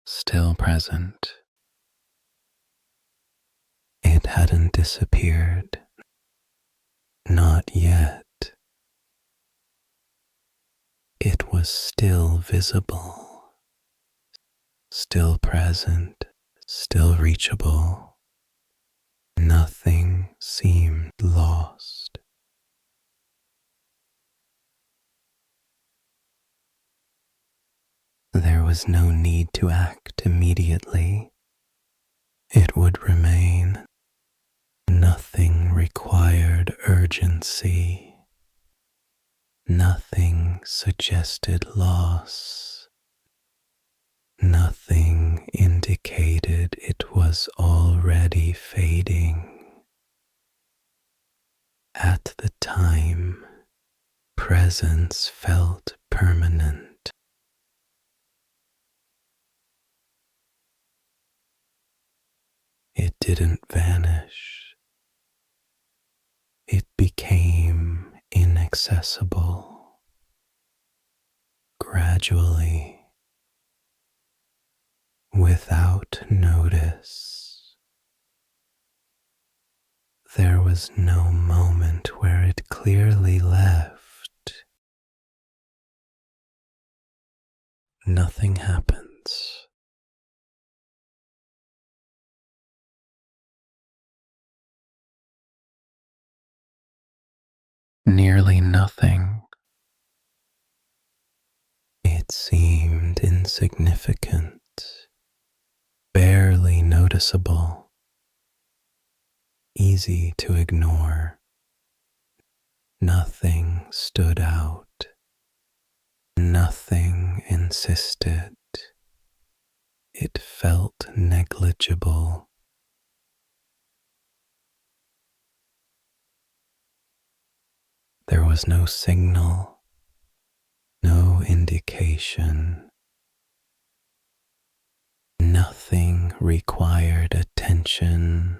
still present. It hadn't disappeared. Not yet. It was still visible, still present, still reachable. Nothing seemed lost. There was no need to act immediately. It would remain. Nothing required urgency. Nothing suggested loss. Nothing indicated it was already fading. At the time, presence felt permanent. It didn't vanish. It became inaccessible. Gradually, without notice. There was no moment where it clearly left. Nothing happens. Nearly nothing. It seemed insignificant, barely noticeable, easy to ignore. Nothing stood out. Nothing insisted. It felt negligible. There was no signal, no indication. Nothing required attention.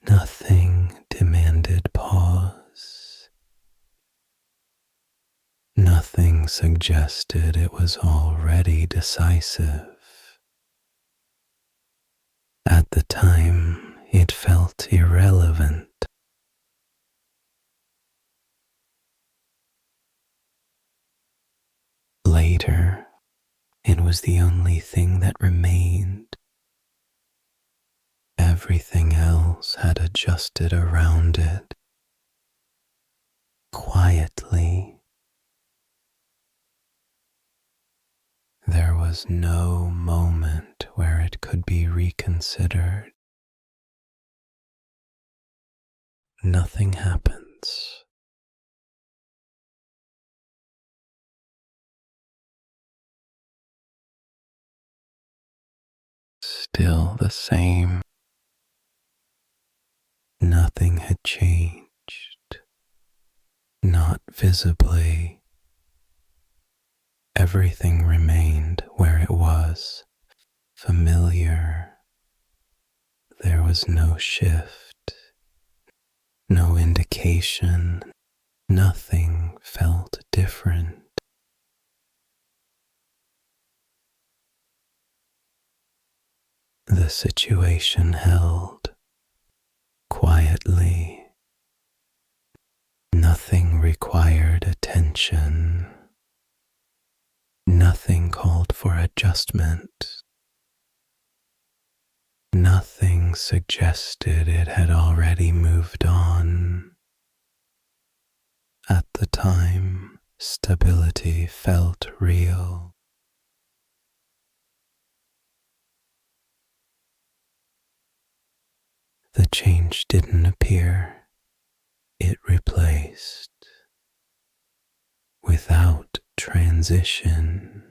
Nothing demanded pause. Nothing suggested it was already decisive. At the time, it felt irrelevant. Later, it was the only thing that remained. Everything else had adjusted around it. Quietly. There was no moment where it could be reconsidered. Nothing happens. Still the same. Nothing had changed. Not visibly. Everything remained where it was, familiar. There was no shift, no indication. Nothing felt different. The situation held quietly. Nothing required attention. Nothing called for adjustment. Nothing suggested it had already moved on. At the time, stability felt real. The change didn't appear. It replaced. Without transition,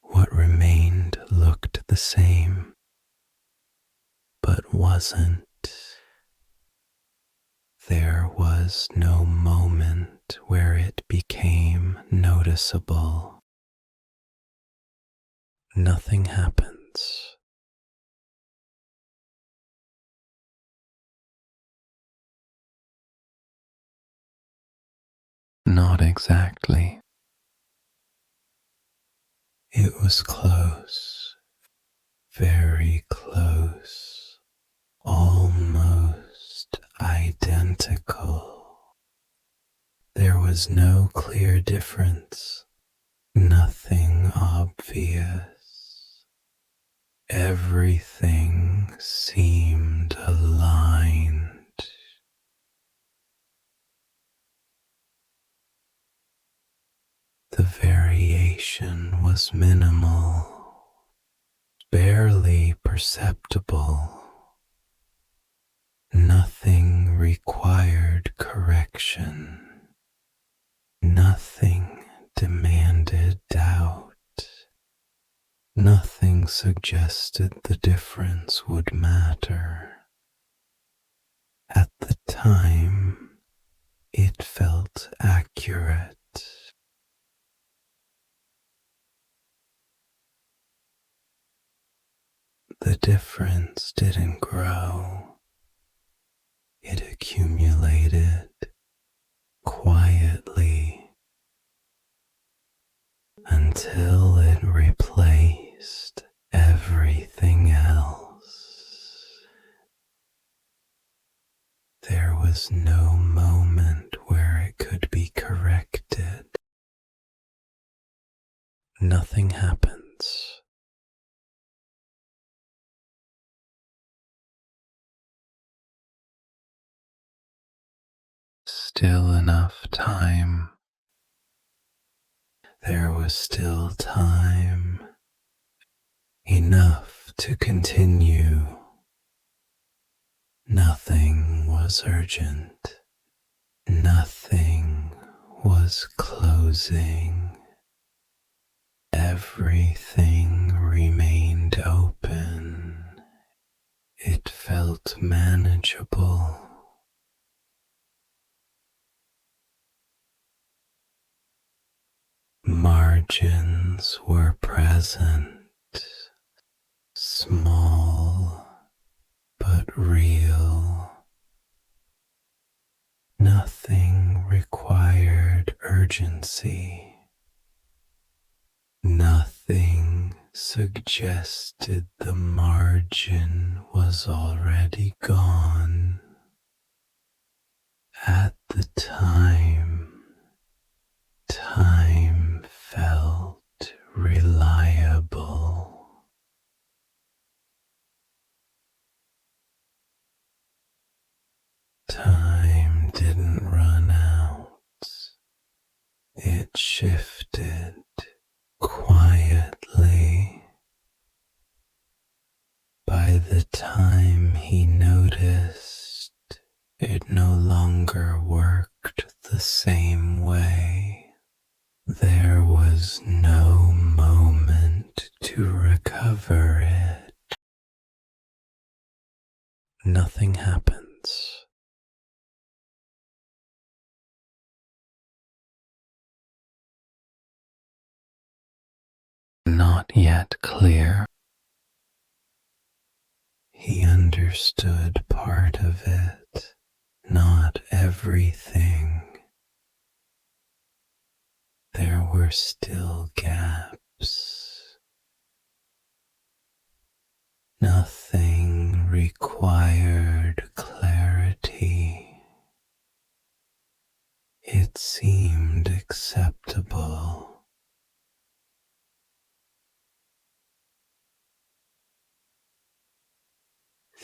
what remained looked the same, but wasn't. There was no moment where it became noticeable. Nothing happens. Not exactly. It was close, very close, almost identical. There was no clear difference, nothing obvious. Everything seemed aligned. The variation was minimal, barely perceptible. Nothing required correction. Nothing demanded doubt. Nothing suggested the difference would matter. At the time, it felt accurate. The difference didn't grow. It accumulated quietly until it replaced everything else. There was no moment where it could be corrected. Nothing happens. Still enough time. There was still time. Enough to continue. Nothing was urgent. Nothing was closing. Everything remained open. It felt manageable. Margins were present, small but real. Nothing required urgency. Nothing suggested the margin was already gone. At the time, time felt reliable. Time didn't run out. It shifted quietly. By the time he noticed, it no longer worked the same way. There was no moment to recover it. Nothing happens. Not yet clear. He understood part of it, not everything. There were still gaps. Nothing required clarity. It seemed acceptable.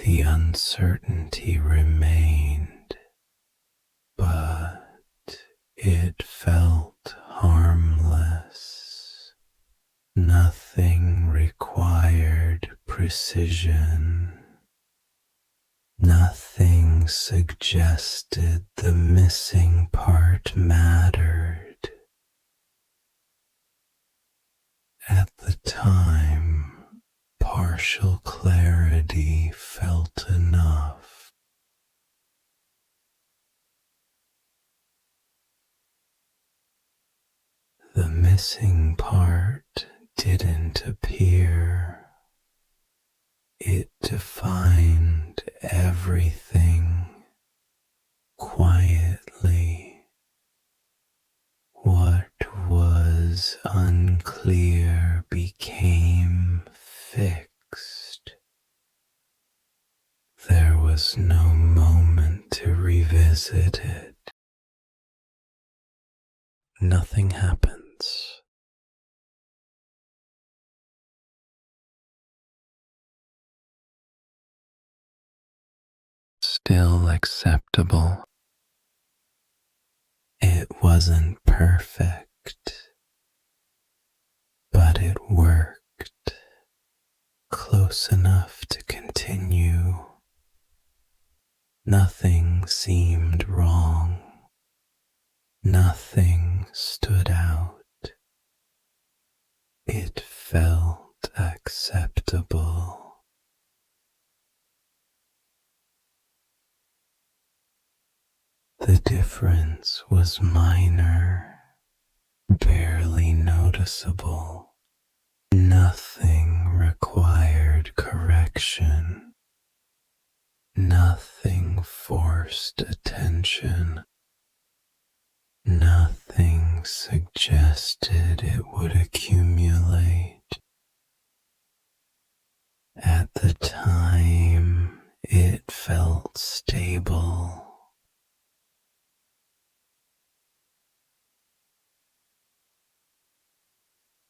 The uncertainty remained, but it felt harmless. Nothing required precision. Nothing suggested the missing part mattered. At the time, partial clarity felt enough. The missing part didn't appear. It defined everything quietly. What was unclear became revisited, nothing happens. Still acceptable. It wasn't perfect, but it worked close enough to continue. Nothing seemed wrong. Nothing stood out. It felt acceptable. The difference was minor, barely noticeable. Nothing required correction. Nothing forced attention. Nothing suggested it would accumulate. At the time, it felt stable.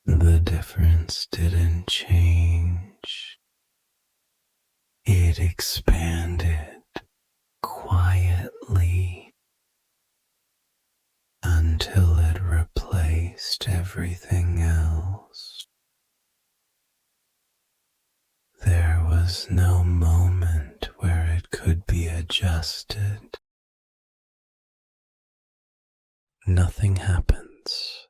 The difference didn't change. It expanded quietly until it replaced everything else. There was no moment where it could be adjusted. Nothing happens.